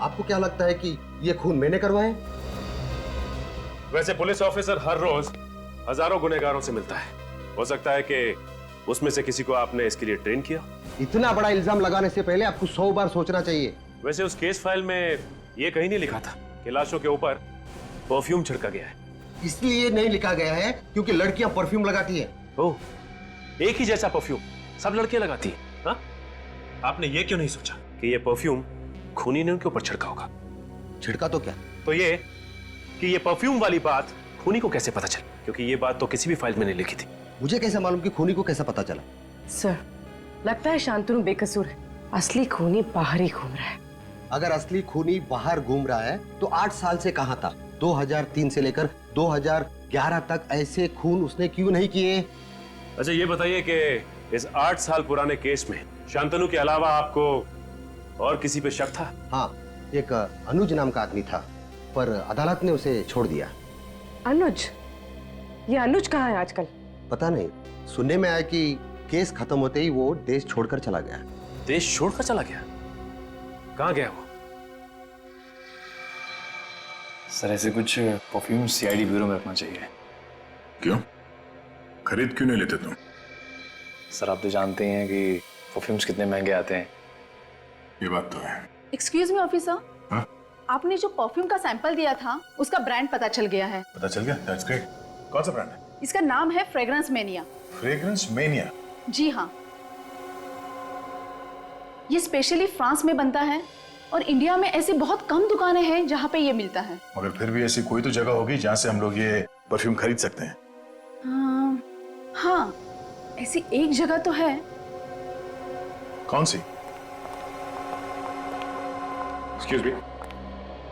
आपको क्या लगता है कि ये खून मैंने करवाए? वैसे पुलिस ऑफिसर हर रोज हजारों गुनहगारों से मिलता है। हो सकता है कि उसमें से किसी को आपने इसके लिए ट्रेन किया। इतना बड़ा इल्जाम लगाने से पहले आपको 100 बार सोचना चाहिए। वैसे उस केस फाइल में ये कहीं नहीं लिखा था कि लाशों के ऊपर परफ्यूम छिड़का गया है। इसलिए नहीं लिखा गया है क्योंकि लड़कियां परफ्यूम लगाती है। ओह, एक ही जैसा परफ्यूम सब लड़कियां लगाती है। हाँ? आपने ये क्यों नहीं सोचा कि ये परफ्यूम खूनी ने उनके ऊपर छिड़का होगा? छिड़का तो क्या? तो ये कि ये परफ्यूम वाली बात खूनी को कैसे पता चली? क्योंकि ये बात तो किसी भी फाइल में नहीं लिखी थी। मुझे कैसे मालूम कि खूनी को कैसा पता चला? सर लगता है शांतनु बेकसूर है, असली खूनी बाहर ही घूम रहा है। अगर असली खूनी बाहर घूम रहा है तो 8 साल से कहां था? 2003 से लेकर 2011 तक ऐसे खून उसने क्यों नहीं किए? अच्छा ये बताइए कि इस 8 साल पुराने केस में शांतनु के अलावा आपको और किसी पे शक था? हाँ, एक अनुज नाम का आदमी था, पर अदालत ने उसे छोड़ दिया। अनुज? ये अनुज कहाँ है आजकल? पता नहीं, सुनने में आया कि केस खत्म होते ही वो देश छोड़कर चला गया। देश छोड़कर चला गया? कहाँ गया वो? सर ऐसे कुछ परफ्यूम सीआईडी ब्यूरो में रखना चाहिए। क्यों? खरीद क्यों नहीं लेते तुम? सर आप तो जानते हैं कि परफ्यूम्स कितने महंगे आते हैं। ये बात तो है। एक्सक्यूज मी ऑफिसर, हाँ? आपने जो परफ्यूम का सैंपल दिया था उसका ब्रांड पता चल गया है। पता चल गया? That's great. कौन सा ब्रांड है? इसका नाम है फ्रेग्रेंस मेनिया। Fragrance mania? जी हाँ, ये स्पेशली फ्रांस में बनता है और इंडिया में ऐसी बहुत कम दुकानें हैं जहाँ पे ये मिलता है। मगर फिर भी ऐसी कोई तो जगह होगी जहाँ से हम लोग ये परफ्यूम खरीद सकते हैं। हाँ, ऐसी एक जगह तो है। कौन सी? Excuse me,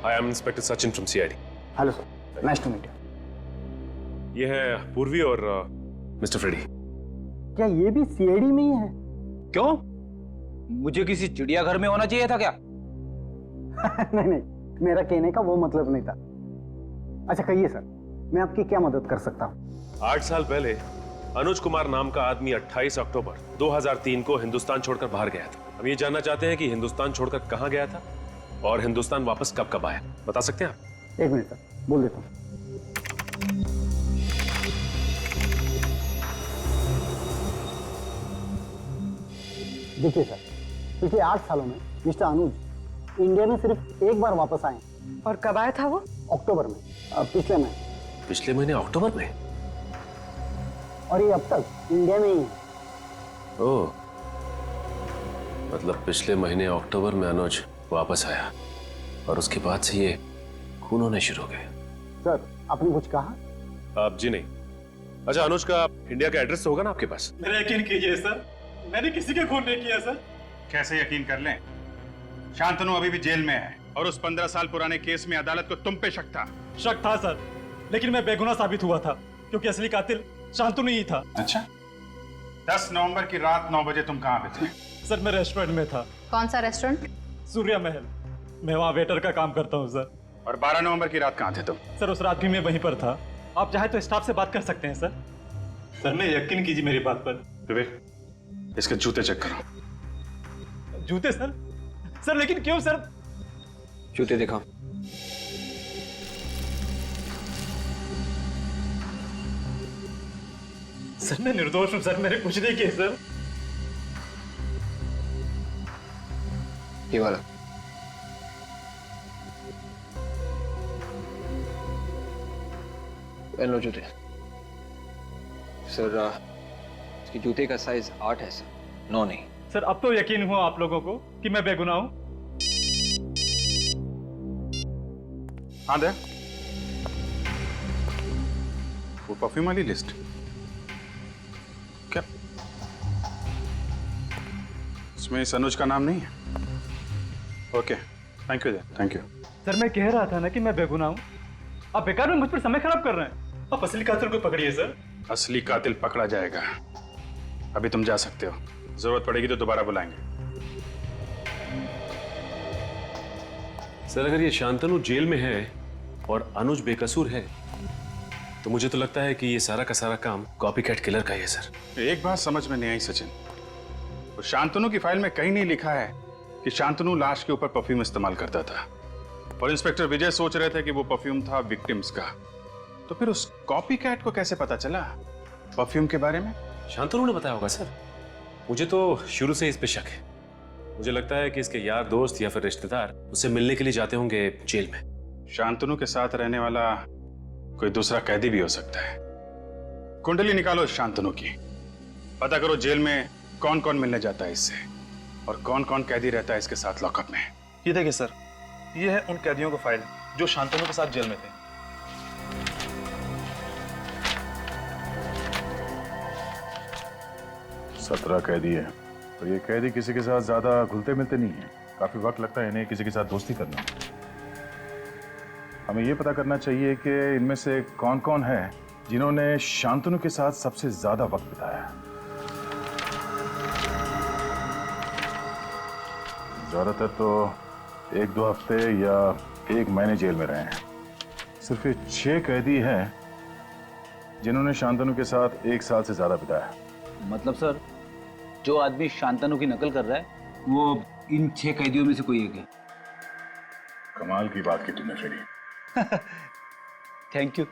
I am Inspector Sachin from CID. Hello sir, nice to meet you. ये है पूर्वी और मिस्टर फ्रेडी। क्या ये भी सीआईडी में ही है? क्यों? मुझे किसी चिड़ियाघर में होना चाहिए था क्या? नहीं, मेरा कहने का वो मतलब नहीं था। अच्छा कहिए सर, मैं आपकी क्या मदद कर सकता हूँ? 8 साल पहले अनुज कुमार नाम का आदमी 28 अक्टूबर 2003 को हिंदुस्तान छोड़कर बाहर गया था। हम ये जानना चाहते हैं कि हिंदुस्तान छोड़कर कहाँ गया था और हिंदुस्तान वापस कब कब आया। बता सकते हैं आप? 1 मिनट सर, बोल देता हूँ। देखिए सर, पिछले 8 सालों में मिस्टर अनुज इंडिया में सिर्फ एक बार वापस आए। और कब आया था वो? अक्टूबर में, पिछले महीने। पिछले महीने अक्टूबर में? और ये अब तक इंडिया में ही है। ओह, मतलब पिछले महीने अक्टूबर में अनुज वापस आया और उसके बाद से ये खून होने शुरू हो गए। सर आपने कुछ कहा? आप जी नहीं। अच्छा, अनुज का इंडिया का एड्रेस तो होगा ना आपके पास? मेरा यकीन कीजिए सर, मैंने किसी का खून नहीं किया सर। कैसे यकीन कर लें? शांतनु अभी भी जेल में है और उस 15 साल पुराने केस में अदालत को तुम पे शक था। शक था सर, लेकिन मैं बेगुनाह साबित हुआ था क्योंकि असली कातिल शांतनु ही था। अच्छा, 10 नवंबर की रात 9 बजे तुम कहाँ पे थे? सर मैं रेस्टोरेंट में था। कौन सा रेस्टोरेंट? सूर्या महल। मैं वहाँ वेटर का काम करता हूँ सर। और 12 नवंबर की रात कहाँ थे तुम? सर उस रात भी मैं वहीं पर था। आप चाहे तो स्टाफ से बात कर सकते हैं सर। सर मैं यकीन कीजिए मेरी बात पर। विवेक, इसके जूते चेक करो। जूते सर? सर लेकिन क्यों सर? जूते दिखाओ। सर मैं निर्दोष हूँ सर, मैंने कुछ नहीं किया सर। ये वाला। पहन लो जूते। सर इसकी जूते का साइज 8 है सर, 9 नहीं। सर अब तो यकीन हुआ आप लोगों को कि मैं बेगुनाह हूं। हाँ दे वो परफ्यूम वाली लिस्ट क्या इसमें इस अनुज का नाम नहीं है? Okay thank you thank you. Sir मैं कह रहा था ना कि मैं बेगुनाह हूं। आप बेकार में मुझ पर समय खराब कर रहे हैं। आप असली कातिल को पकड़िए सर। असली कातिल पकड़ा जाएगा। अभी तुम जा सकते हो, जरूरत पड़ेगी तो दोबारा बुलाएंगे। सर अगर ये शांतनु जेल में है और अनुज बेकसूर है तो मुझे तो लगता है कि ये सारा का सारा काम कॉपीकैट किलर का ही है सर। एक बात समझ में नहीं आई सचिन, तो शांतनु की फाइल में कहीं नहीं लिखा है कि शांतनु लाश के ऊपर परफ्यूम इस्तेमाल करता था और इंस्पेक्टर विजय सोच रहे थे कि वो परफ्यूम था विक्टिम्स का। तो फिर उस कॉपीकैट को कैसे पता चला परफ्यूम के बारे में? शांतनु ने बताया होगा सर। मुझे तो शुरू से इस पे शक है। मुझे लगता है कि इसके यार दोस्त या फिर रिश्तेदार उससे मिलने के लिए जाते होंगे जेल में। शांतनु के साथ रहने वाला कोई दूसरा कैदी भी हो सकता है। कुंडली निकालो शांतनु की, पता करो जेल में कौन कौन मिलने जाता है इससे और कौन कौन कैदी रहता है इसके साथ लॉकअप में। ये देखिए सर, ये है उन कैदियों का फाइल जो शांतनु के साथ जेल में थे। सत्रह कैदी है और ये कैदी किसी के साथ ज्यादा घुलते मिलते नहीं है। काफी वक्त लगता है इन्हें किसी के साथ दोस्ती करना। हमें ये पता करना चाहिए कि इनमें से कौन कौन है जिन्होंने शांतनु के साथ सबसे ज्यादा वक्त बिताया। ज्यादातर तो 1-2 हफ्ते या 1 महीने जेल में रहे हैं। सिर्फ ये 6 कैदी हैं जिन्होंने शांतनु के साथ 1 साल से ज्यादा बिताया। मतलब सर, जो आदमी शांतनु की नकल कर रहा है वो इन 6 कैदियों में से कोई एक है। कमाल की बात की तुमने फेरी। Thank you.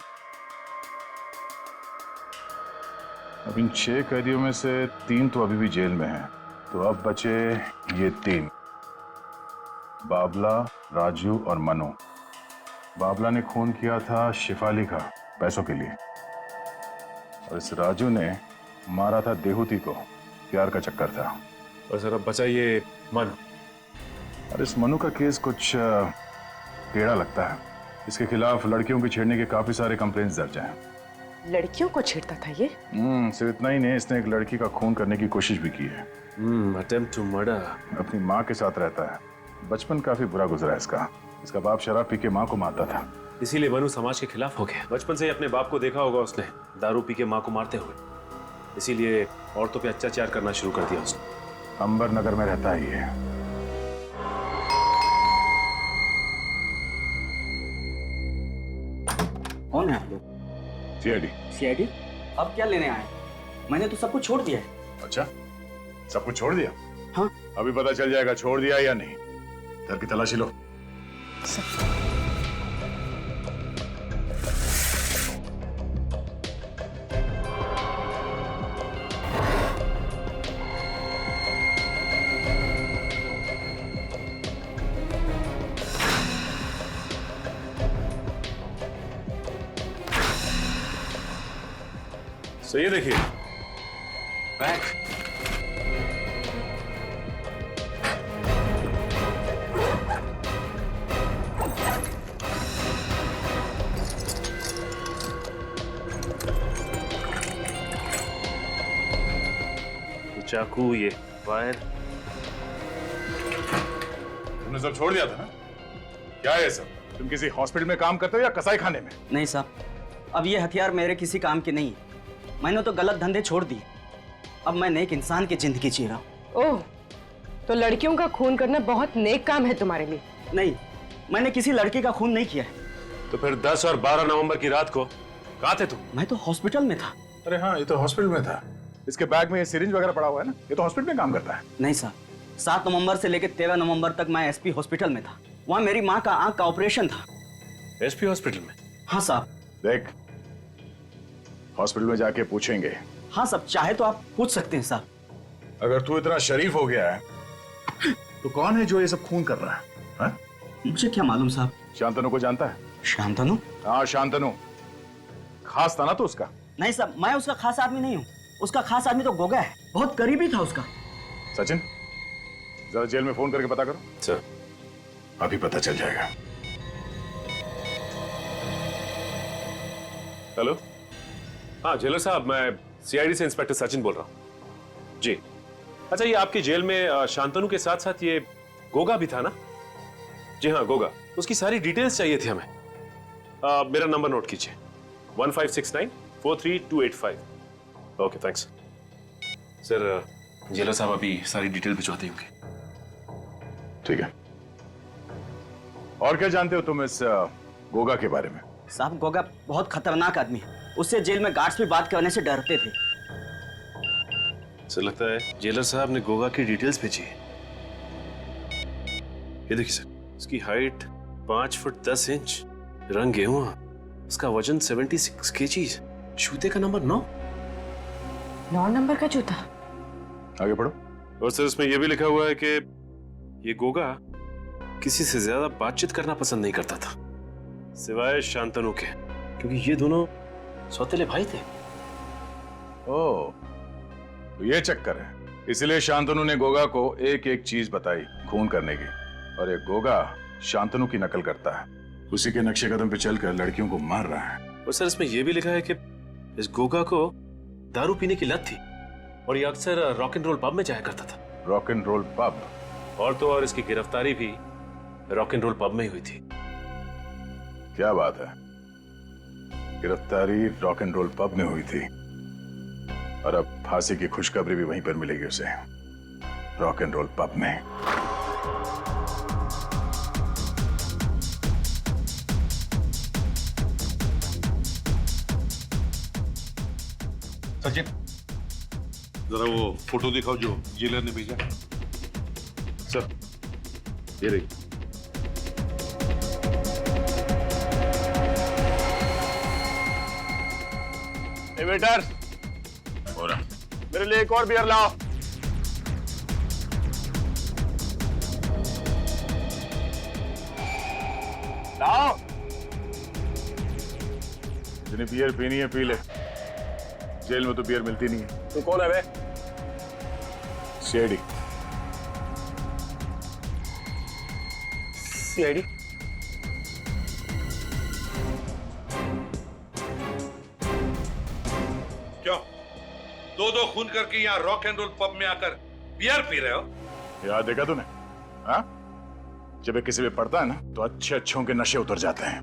अब इन 6 कैदियों में से 3 तो अभी भी जेल में हैं, तो अब बचे ये 3, बाबला, राजू और मनु। बाबला ने खून किया था शिफाली का पैसों के लिए और इस राजू ने मारा था देहूती को, प्यार का चक्कर था। और सर अब बचा ये मनु। और इस मनु का केस कुछ टेढ़ा लगता है। इसके खिलाफ लड़कियों की छेड़ने के काफी सारे कंप्लेंट्स दर्ज हैं। लड़कियों को छेड़ता था ये? सिर्फ इतना ही नहीं, इसने एक लड़की का खून करने की कोशिश भी की है। Attempt to murder. अपनी माँ के साथ रहता है। बचपन काफी बुरा गुजरा है इसका। इसका बाप शराब पी के माँ को मारता था, इसीलिए मनु समाज के खिलाफ हो गया। बचपन से ही अपने बाप को देखा होगा उसने दारू पी के माँ को मारते हुए, इसीलिए औरतों पे अत्याचार करना शुरू कर दिया उसने। अंबर नगर में रहता है ये। कौन है आप लोग? सीआईडी। सीआईडी? अब क्या लेने आए? मैंने तो सब कुछ छोड़ दिया है। अच्छा, सब कुछ छोड़ दिया? हाँ। अभी पता चल जाएगा छोड़ दिया या नहीं। घर की तलाशी लो। सो ये देखिए बैग। ये चाकू, ये वायर। तुमने सब छोड़ दिया था ना? क्या है सब? तुम किसी हॉस्पिटल में काम करते हो या कसाई खाने में? नहीं साहब, अब ये हथियार मेरे किसी काम के नहीं है। मैंने तो गलत धंधे छोड़ दिए अब मैं नेक इंसान की जिंदगी जी रहा हूँ। ओह, तो लड़कियों का खून करना बहुत नेक काम है तुम्हारे लिए। नहीं, मैंने किसी लड़की का खून नहीं किया है। तो फिर 10 और 12 नवंबर की रात को कहाँ थे तुम? मैं तो हॉस्पिटल में था। अरे हाँ, ये तो हॉस्पिटल में था। इसके बैग में ये सिरिंज वगैरह पड़ा हुआ है ना, ये तो हॉस्पिटल में काम करता है। नहीं सर, 7 नवंबर से लेकर 13 नवंबर तक मैं एसपी हॉस्पिटल में था। वहाँ मेरी माँ का आंख का ऑपरेशन था। एसपी हॉस्पिटल में? हाँ साहब। देख, हॉस्पिटल में जाके पूछेंगे। हाँ साहब, चाहे तो आप पूछ सकते हैं साहब। अगर तू इतना शरीफ हो गया है तो कौन है जो ये सब खून कर रहा है? हा? मुझे क्या मालूम साहब। शांतनु को जानता है? शांतनु? हाँ, शांतनु खास था ना तो उसका। नहीं साहब, मैं उसका खास आदमी नहीं हूँ। उसका खास आदमी तो गोगा है, बहुत करीबी था उसका। सचिन, जरा जेल में फोन करके पता करो। सर, अभी पता चल जाएगा। हेलो, हाँ जेलर साहब, मैं सीआईडी से इंस्पेक्टर सचिन बोल रहा हूँ जी। अच्छा, ये आपकी जेल में शांतनु के साथ साथ ये गोगा भी था ना? जी हाँ, गोगा। उसकी सारी डिटेल्स चाहिए थी हमें। मेरा नंबर नोट कीजिए, 1569432885। Okay, thanks sir. जेलर साहब अभी सारी डिटेल भिजवाते होंगे। ठीक है। और क्या जानते हो तुम इस गोगा के बारे में? साहब, गोगा बहुत खतरनाक आदमी है। उससे जेल में गार्ड्स भी बात करने से डरते थे। सर, लगता है जेलर साहब ने गोगा की डिटेल्स भेजी है। ये देखिए सर, उसकी हाइट 5 फुट 10 इंच, रंग गेहुआ, उसका वजन 76 केजीज, जूते का नंबर 9 नंबर का जूता। आगे पढ़ो। और सर, इसमें यह भी लिखा हुआ है कि ये गोगा किसी से ज्यादा बातचीत करना पसंद नहीं करता था सिवाय शांतनु के, क्योंकि ये दोनों सौतेले भाई थे। ओह, तो ये चक्कर है। इसलिए शांतनु ने गोगा को एक एक चीज बताई खून करने की, और ये गोगा शांतनु की नकल करता है, उसी के नक्शे कदम पे चलकर लड़कियों को मार रहा है। और सर, इसमें यह भी लिखा है कि इस गोगा को दारू पीने की लत थी और ये अक्सर रॉक एंड रोल पब में जाया करता था। Rock and roll pub? और तो और इसकी गिरफ्तारी भी रॉक एंड रोल पब में ही हुई थी। क्या बात है, गिरफ्तारी रॉक एंड रोल पब में हुई थी, और अब फांसी की खुशखबरी भी वहीं पर मिलेगी उसे, रॉक एंड रोल पब में। सचिन, जरा वो फोटो दिखाओ जो जेलर ने भेजा। सर, ये रही। वेटर, मेरे लिए एक और बियर लाओ। लाओ। जिन्हें बियर पीनी है पी ले, जेल में तो बियर मिलती नहीं है। तू कौन है बे? सीआईडी। सीआईडी? क्यों? दो खून करके यहाँ रॉक एंड रोल पब में आकर बियर पी रहे हो? याद देखा तूने? हाँ, जब ये किसी पे पड़ता है ना तो अच्छे अच्छों के नशे उतर जाते हैं।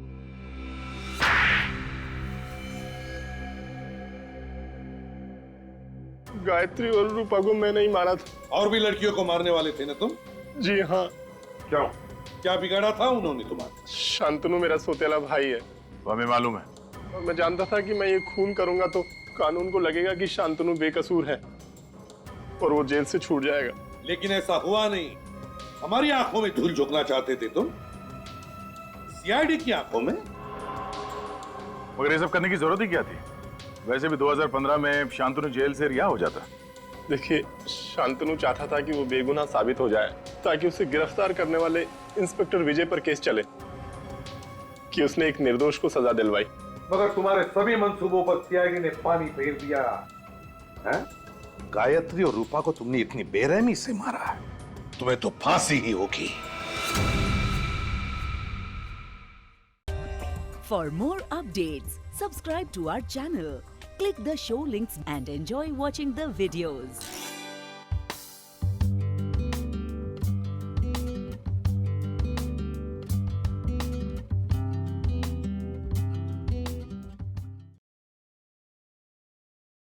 गायत्री और रूपा को मैं नहीं मारा था। और भी लड़कियों को मारने वाले थे ना तुम? जी हाँ। क्यों? क्या बिगाड़ा था उन्होंने तुम्हारा? शांतनु मेरा सोतेला भाई है। वो हमें मालूम है। और मैं जानता था कि मैं ये खून करूंगा तो कानून को लगेगा कि शांतनु बेकसूर है और वो जेल से छूट जाएगा। लेकिन ऐसा हुआ नहीं। हमारी आंखों में धूल झोंकना चाहते थे तुम, सीआईडी की आंखों में। मगर ये सब करने की जरूरत ही क्या थी? वैसे भी 2015 में शांतनु जेल से रिहा हो जाता। देखिए, शांतनु चाहता था कि वो बेगुनाह साबित हो जाए ताकि उसे गिरफ्तार करने वाले इंस्पेक्टर विजय पर केस चले कि उसने एक निर्दोष को सजा दिलवाई। मगर तुम्हारे सभी मंसूबों पर सीआईडी ने पानी फेर दिया है? गायत्री और रूपा को तुमने इतनी बेरहमी से मारा है, तुम्हें तो फांसी ही होगी। For more updates, subscribe to our channel, click the show links and enjoy watching the videos.